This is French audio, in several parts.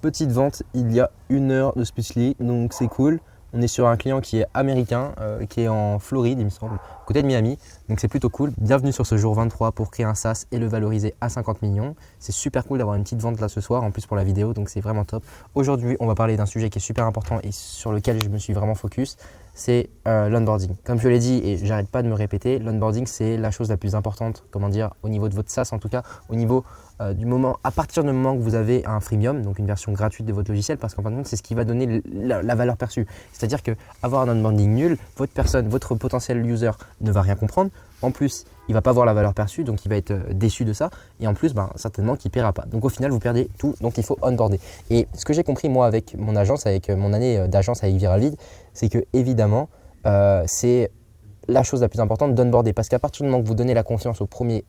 petite vente il y a 1 heure de Speechly, donc c'est cool. On est sur un client qui est américain, qui est en Floride, il me semble, à côté de Miami. Donc c'est plutôt cool. Bienvenue sur ce jour 23 pour créer un SaaS et le valoriser à 50 millions. C'est super cool d'avoir une petite vente là ce soir, en plus pour la vidéo, donc c'est vraiment top. Aujourd'hui, on va parler d'un sujet qui est super important et sur lequel je me suis vraiment focus, c'est l'onboarding. Comme je l'ai dit et j'arrête pas de me répéter, l'onboarding c'est la chose la plus importante, comment dire, au niveau de votre SaaS en tout cas, au niveau du moment, à partir du moment que vous avez un freemium, donc une version gratuite de votre logiciel, parce qu'en fin de compte, c'est ce qui va donner la valeur perçue. C'est-à-dire qu'avoir un onboarding nul, votre potentiel user ne va rien comprendre. En plus, il ne va pas voir la valeur perçue, donc il va être déçu de ça. Et en plus, certainement qu'il ne paiera pas. Donc au final, vous perdez tout, donc il faut onboarder. Et ce que j'ai compris, moi, avec mon agence, avec mon année d'agence avec ViralLead, c'est que évidemment, c'est la chose la plus importante d'onboarder. Parce qu'à partir du moment que vous donnez la confiance au premier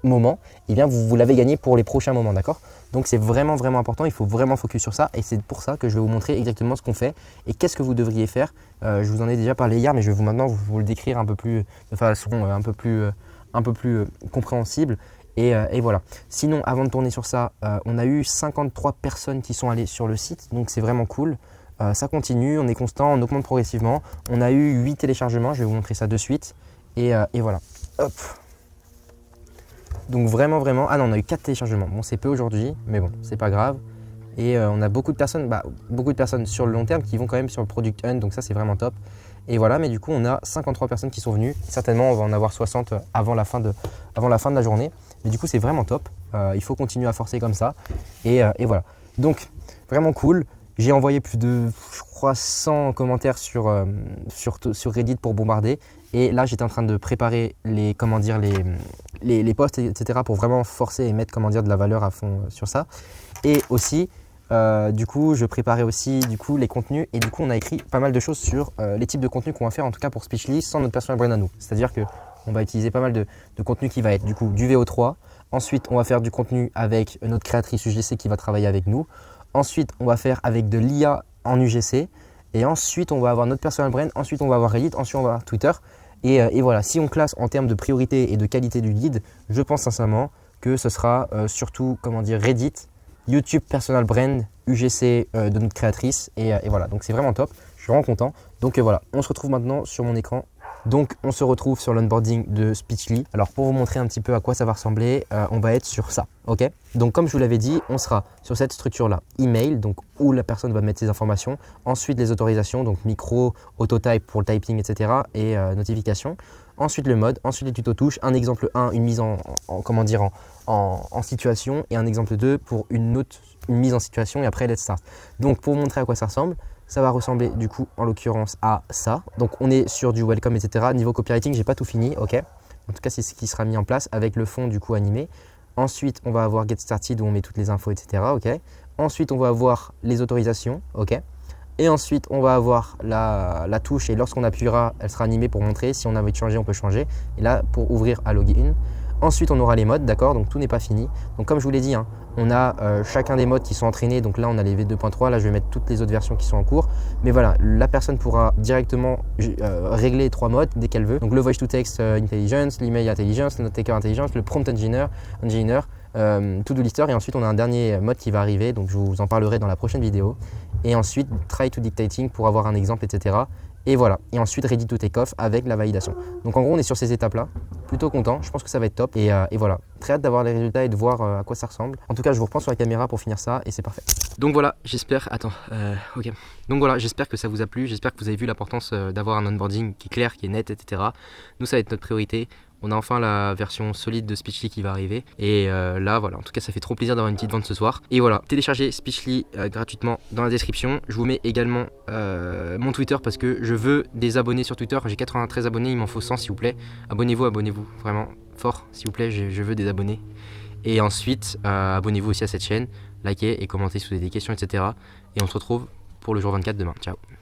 moment, eh bien vous l'avez gagné pour les prochains moments, d'accord? Donc c'est vraiment important, il faut vraiment focus sur ça et c'est pour ça que je vais vous montrer exactement ce qu'on fait et qu'est-ce que vous devriez faire. Je vous en ai déjà parlé hier, mais je vais maintenant vous le décrire un peu plus de façon un peu plus compréhensible et voilà. Sinon, avant de tourner sur ça, on a eu 53 personnes qui sont allées sur le site, donc c'est vraiment cool. Ça continue, on est constant, on augmente progressivement. On a eu 8 téléchargements, je vais vous montrer ça de suite et voilà. Hop. Donc vraiment, ah non, on a eu 4 téléchargements. Bon, c'est peu aujourd'hui, mais bon, c'est pas grave. Et on a beaucoup de personnes sur le long terme qui vont quand même sur le Product Hunt, donc ça c'est vraiment top. Et voilà, mais du coup on a 53 personnes qui sont venues. Certainement on va en avoir 60 avant la fin de la journée. Mais du coup c'est vraiment top. Il faut continuer à forcer comme ça. Et voilà. Donc vraiment cool. J'ai envoyé plus de, je crois, 100 commentaires sur Reddit pour bombarder. Et là, j'étais en train de préparer les posts, etc. pour vraiment forcer et mettre, de la valeur à fond sur ça. Et aussi, du coup, je préparais aussi les contenus. Et du coup, on a écrit pas mal de choses sur les types de contenus qu'on va faire, en tout cas pour Speechly, sans notre personal brand à nous. C'est-à-dire qu'on va utiliser pas mal de contenu qui va être du coup du VO3. Ensuite, on va faire du contenu avec notre créatrice UGC qui va travailler avec nous. Ensuite, on va faire avec de l'IA en UGC. Et ensuite, on va avoir notre personal brand. Ensuite, on va avoir Reddit. Ensuite, on va avoir Twitter. Et voilà, si on classe en termes de priorité et de qualité du guide, je pense sincèrement que ce sera surtout, Reddit, YouTube personal brand, UGC de notre créatrice. Et voilà, donc c'est vraiment top. Je suis vraiment content. Donc voilà, on se retrouve maintenant sur mon écran. Donc on se retrouve sur l'onboarding de Speechly. Alors pour vous montrer un petit peu à quoi ça va ressembler, on va être sur ça, ok? Donc comme je vous l'avais dit, on sera sur cette structure-là, email, donc où la personne va mettre ses informations. Ensuite les autorisations, donc micro, autotype pour le typing, etc. et notification. Ensuite le mode, ensuite les tutos touches, un exemple 1, une mise en situation et un exemple 2 pour une mise en situation et après let's start. Donc pour vous montrer à quoi ça ressemble, ça va ressembler du coup en l'occurrence à ça. Donc on est sur du welcome, etc. Niveau copywriting, j'ai pas tout fini, ok. En tout cas, c'est ce qui sera mis en place avec le fond du coup animé. Ensuite, on va avoir get started où on met toutes les infos, etc. Ok. Ensuite, on va avoir les autorisations, ok. Et ensuite, on va avoir la touche et lorsqu'on appuiera, elle sera animée pour montrer. Si on a envie de changer, on peut changer. Et là, pour ouvrir à login. Ensuite, on aura les modes, d'accord? Donc tout n'est pas fini. Donc comme je vous l'ai dit, on a chacun des modes qui sont entraînés. Donc là, on a les V2.3. Là, je vais mettre toutes les autres versions qui sont en cours. Mais voilà, la personne pourra directement régler les 3 modes dès qu'elle veut. Donc le voice to text intelligence, l'email intelligence, le note taker intelligence, le prompt engineer, to-do lister. Et ensuite, on a un dernier mode qui va arriver. Donc je vous en parlerai dans la prochaine vidéo. Et ensuite, try to dictating pour avoir un exemple, etc. Et voilà. Et ensuite, ready to take off avec la validation. Donc en gros, on est sur ces étapes-là. Plutôt content. Je pense que ça va être top. Et voilà. Très hâte d'avoir les résultats et de voir à quoi ça ressemble. En tout cas, je vous reprends sur la caméra pour finir ça et c'est parfait. Donc voilà, j'espère. Ok. Donc voilà, j'espère que ça vous a plu. J'espère que vous avez vu l'importance d'avoir un onboarding qui est clair, qui est net, etc. Nous, ça va être notre priorité. On a enfin la version solide de Speechly qui va arriver. Et là, voilà, en tout cas, ça fait trop plaisir d'avoir une petite vente ce soir. Et voilà, téléchargez Speechly gratuitement dans la description. Je vous mets également mon Twitter parce que je veux des abonnés sur Twitter. J'ai 93 abonnés, il m'en faut 100 s'il vous plaît. Abonnez-vous, vraiment fort, s'il vous plaît, je veux des abonnés. Et ensuite, abonnez-vous aussi à cette chaîne, likez et commentez si vous avez des questions, etc. Et on se retrouve pour le jour 24 demain. Ciao.